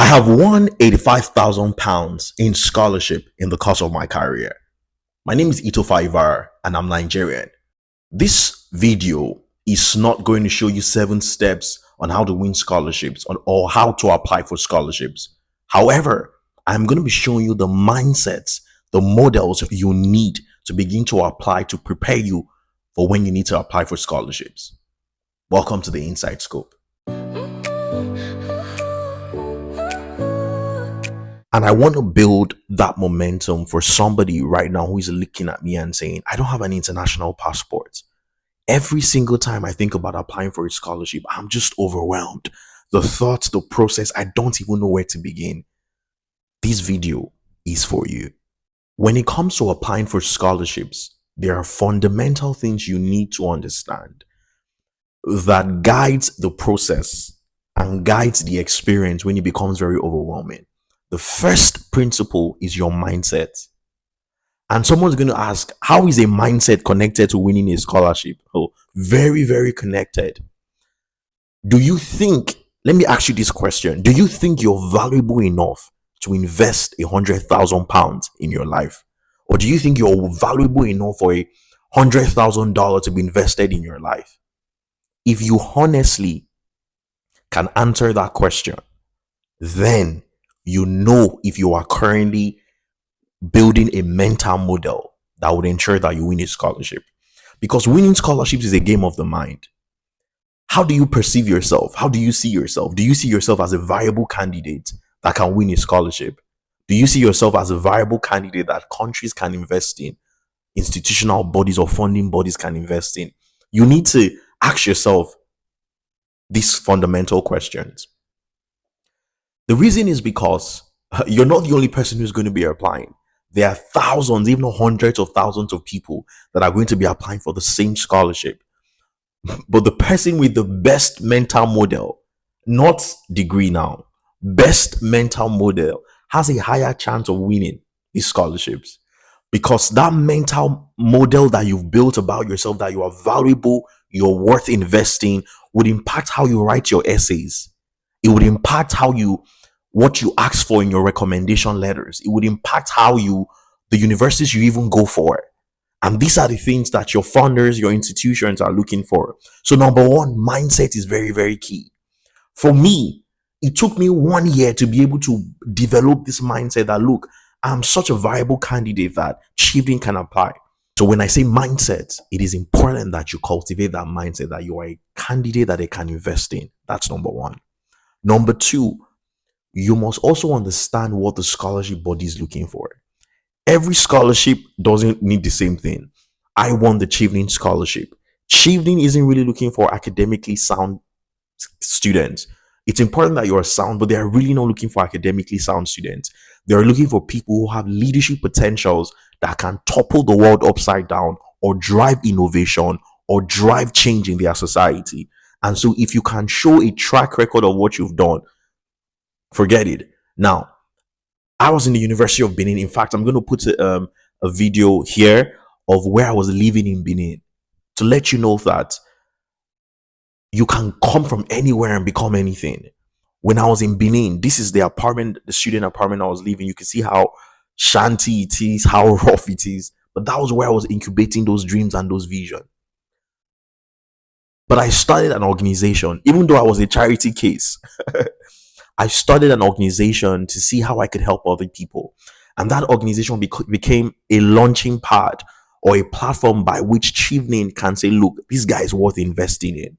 have won £85,000 in scholarship in the course of my career. My name is Itofa Ivarah and I'm Nigerian. This video is not going to show you 7 steps on how to win scholarships or how to apply for scholarships. However, I'm going to be showing you the mindsets, the models you need to begin to apply to prepare you for when you need to apply for scholarships. Welcome to the Inside Scope. And I want to build that momentum for somebody right now who is looking at me and saying, I don't have an international passport. Every single time I think about applying for a scholarship, I'm just overwhelmed. The thoughts, the process, I don't even know where to begin. This video is for you. When it comes to applying for scholarships, there are fundamental things you need to understand that guides the process and guides the experience when it becomes very overwhelming. The first principle is your mindset. And someone's going to ask, how is a mindset connected to winning a scholarship? Oh, very, very connected. Do you think, let me ask you this question. Do you think you're valuable enough to invest £100,000 in your life? Or do you think you're valuable enough for $100,000 to be invested in your life? If you honestly can answer that question, then you know if you are currently building a mental model that would ensure that you win a scholarship. Because winning scholarships is a game of the mind. How do you perceive yourself? How do you see yourself? Do you see yourself as a viable candidate that can win a scholarship? Do you see yourself as a viable candidate that countries can invest in, institutional bodies or funding bodies can invest in? You need to ask yourself these fundamental questions. The reason is because you're not the only person who's going to be applying. There are thousands, even hundreds of thousands of people that are going to be applying for the same scholarship. But the person with the best mental model, not degree now, best mental model has a higher chance of winning these scholarships. Because that mental model that you've built about yourself, that you are valuable, you're worth investing, would impact how you write your essays. It would impact what you ask for in your recommendation letters. It would impact the universities you even go for. And these are the things that your funders, your institutions are looking for. So number one, mindset is very, very key. For me, it took me 1 year to be able to develop this mindset that, look, I'm such a viable candidate that Chieftain can apply. So when I say mindset, it is important that you cultivate that mindset that you are a candidate that they can invest in. That's number one. Number two, you must also understand what the scholarship body is looking for. Every scholarship doesn't need the same thing. I won the Chieftain scholarship. Chieftain isn't really looking for academically sound students. It's important that you are sound, but they are really not looking for academically sound students. They are looking for people who have leadership potentials that can topple the world upside down or drive innovation or drive change in their society. And so if you can show a track record of what you've done, forget it. Now, I was in the University of Benin. In fact, I'm going to put a video here of where I was living in Benin to let you know that you can come from anywhere and become anything. When I was in Benin, this is the apartment, the student apartment I was living. You can see how shanty it is, how rough it is. But that was where I was incubating those dreams and those visions. But I started an organization, even though I was a charity case. I started an organization to see how I could help other people. And that organization became a launching pad or a platform by which Chieftain can say, look, this guy is worth investing in.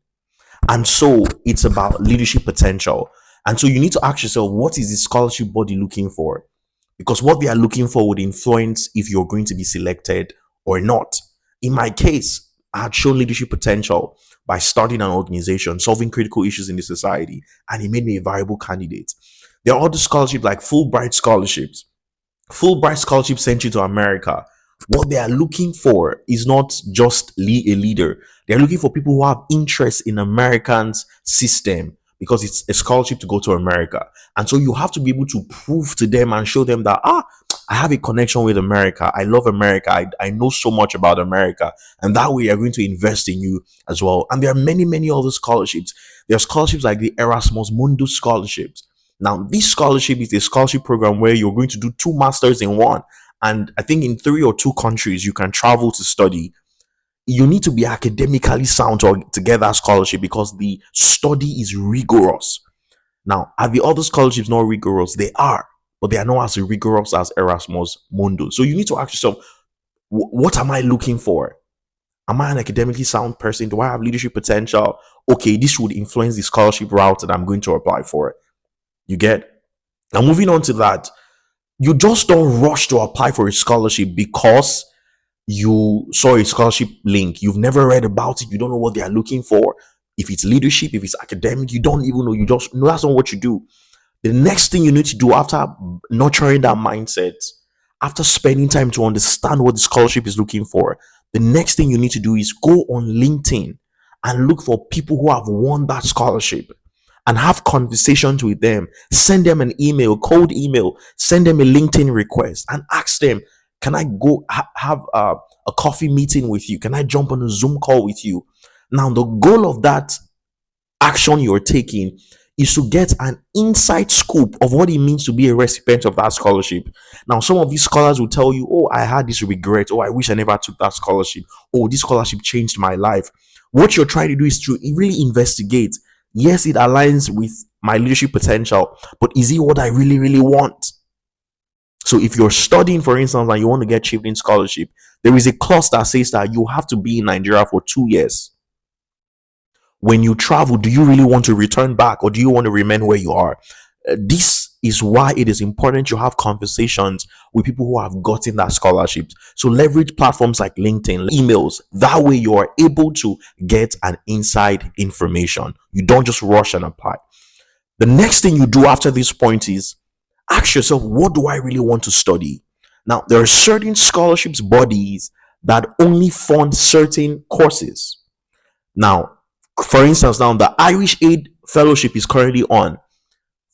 And so it's about leadership potential. And so you need to ask yourself, what is the scholarship body looking for? Because what they are looking for would influence if you're going to be selected or not. In my case, I had shown leadership potential by starting an organization, solving critical issues in the society, and it made me a viable candidate. There are other scholarships like Fulbright scholarships. Fulbright scholarships sent you to America. What they are looking for is not just a leader. They're looking for people who have interest in Americans' system because it's a scholarship to go to America. And so you have to be able to prove to them and show them that, I have a connection with America. I love America. I know so much about America. And that way, they're going to invest in you as well. And there are many, many other scholarships. There are scholarships like the Erasmus Mundus scholarships. Now, this scholarship is a scholarship program where you're going to do two masters in one. And I think in 3 or 2 countries, you can travel to study. You need to be academically sound to get that scholarship because the study is rigorous. Now, are the other scholarships not rigorous? They are, but they are not as rigorous as Erasmus Mundus. So you need to ask yourself, what am I looking for? Am I an academically sound person? Do I have leadership potential? Okay, this would influence the scholarship route that I'm going to apply for. You get? Now, moving on to that, you just don't rush to apply for a scholarship because you saw a scholarship link. You've never read about it. You don't know what they are looking for. If it's leadership, if it's academic, you don't even know. You just know that's not what you do. The next thing you need to do after nurturing that mindset, after spending time to understand what the scholarship is looking for, the next thing you need to do is go on LinkedIn and look for people who have won that scholarship and have conversations with them. Send them an email, cold email, send them a LinkedIn request and ask them, can I go have a coffee meeting with you? Can I jump on a Zoom call with you? Now, the goal of that action you're taking is to get an inside scoop of what it means to be a recipient of that scholarship. Now, some of these scholars will tell you, oh, I had this regret. Oh, I wish I never took that scholarship. Oh, this scholarship changed my life. What you're trying to do is to really investigate. Yes, it aligns with my leadership potential, but is it what I really, really want? So if you're studying, for instance, and you want to get Chieftain scholarship, there is a clause that says that you have to be in Nigeria for 2 years. When you travel, do you really want to return back or do you want to remain where you are? This is why it is important you have conversations with people who have gotten that scholarship. So leverage platforms like LinkedIn, emails. That way you are able to get an inside information. You don't just rush and apply. The next thing you do after this point is ask yourself, what do I really want to study? Now, there are certain scholarships bodies that only fund certain courses. Now, for instance, now the Irish Aid Fellowship is currently on.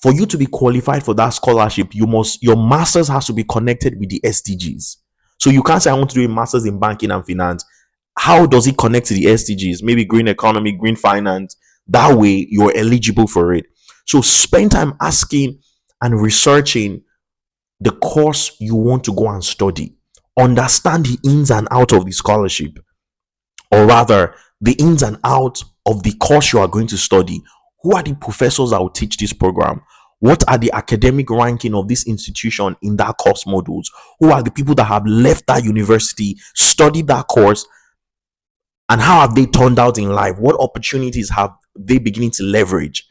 For you to be qualified for that scholarship, your master's has to be connected with the SDGs. So you can't say I want to do a master's in banking and finance. How does it connect to the SDGs? Maybe green economy, green finance. That way you're eligible for it. So spend time asking and researching the course you want to go and study. Understand the ins and outs of the scholarship, or rather, the ins and outs of the course you are going to study. Who are the professors that will teach this program? What are the academic ranking of this institution in that course modules? Who are the people that have left that university, studied that course, and how have they turned out in life? What opportunities have they beginning to leverage?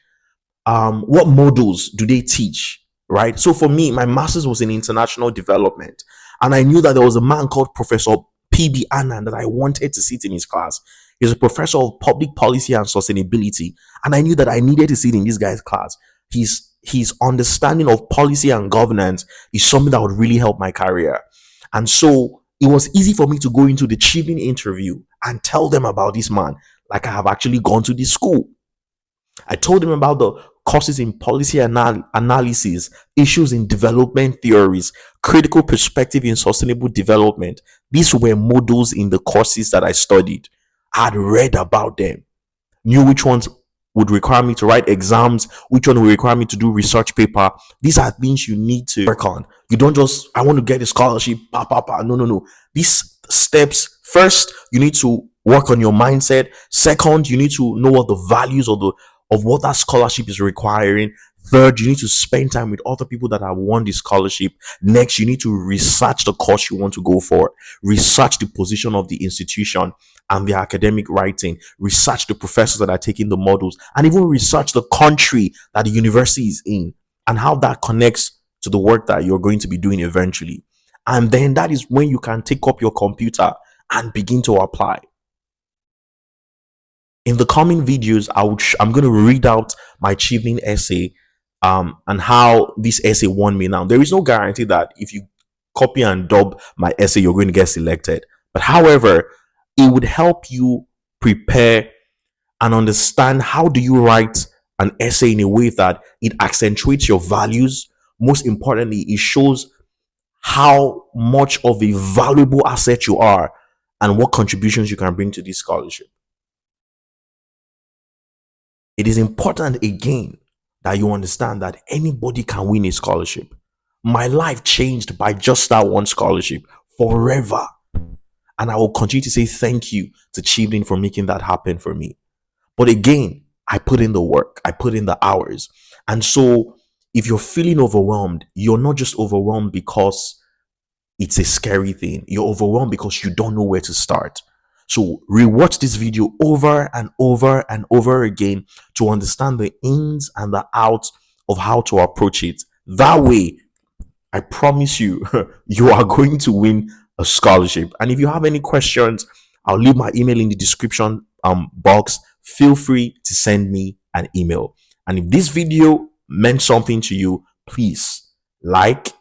What modules do they teach? Right. So for me, my master's was in international development, and I knew that there was a man called Professor PB Annan that I wanted to sit in his class. He's a professor of public policy and sustainability, and I knew that I needed to sit in this guy's class. His understanding of policy and governance is something that would really help my career. And so it was easy for me to go into the Chieftain interview and tell them about this man, like I have actually gone to this school. I told them about the courses in policy analysis, issues in development theories, critical perspective in sustainable development. These were modules in the courses that I studied. I had read about them, knew which ones would require me to write exams, which one would require me to do research paper. These are things you need to work on. You don't just, I want to get a scholarship, no. These steps, first, you need to work on your mindset. Second, you need to know what the values of what that scholarship is requiring. Third, you need to spend time with other people that have won the scholarship. Next, you need to research the course you want to go for, research the position of the institution and the academic writing, research the professors that are taking the models, and even research the country that the university is in and how that connects to the work that you're going to be doing eventually. And then that is when you can take up your computer and begin to apply. In the coming videos, I'm going to read out my Chieftain essay and how this essay won me. Now, there is no guarantee that if you copy and dub my essay, you're going to get selected. But however, it would help you prepare and understand how do you write an essay in a way that it accentuates your values. Most importantly, it shows how much of a valuable asset you are and what contributions you can bring to this scholarship. It is important again that you understand that anybody can win a scholarship. My life changed by just that one scholarship forever. And I will continue to say thank you to Chibin for making that happen for me. But again, I put in the work, I put in the hours. And so if you're feeling overwhelmed, you're not just overwhelmed because it's a scary thing. You're overwhelmed because you don't know where to start. So rewatch this video over and over and over again to understand the ins and the outs of how to approach it. That way, I promise you, you are going to win a scholarship. And if you have any questions, I'll leave my email in the description box. Feel free to send me an email. And if this video meant something to you, please like,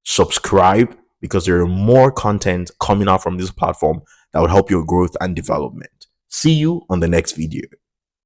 subscribe, because there are more content coming out from this platform that will help your growth and development. See you on the next video.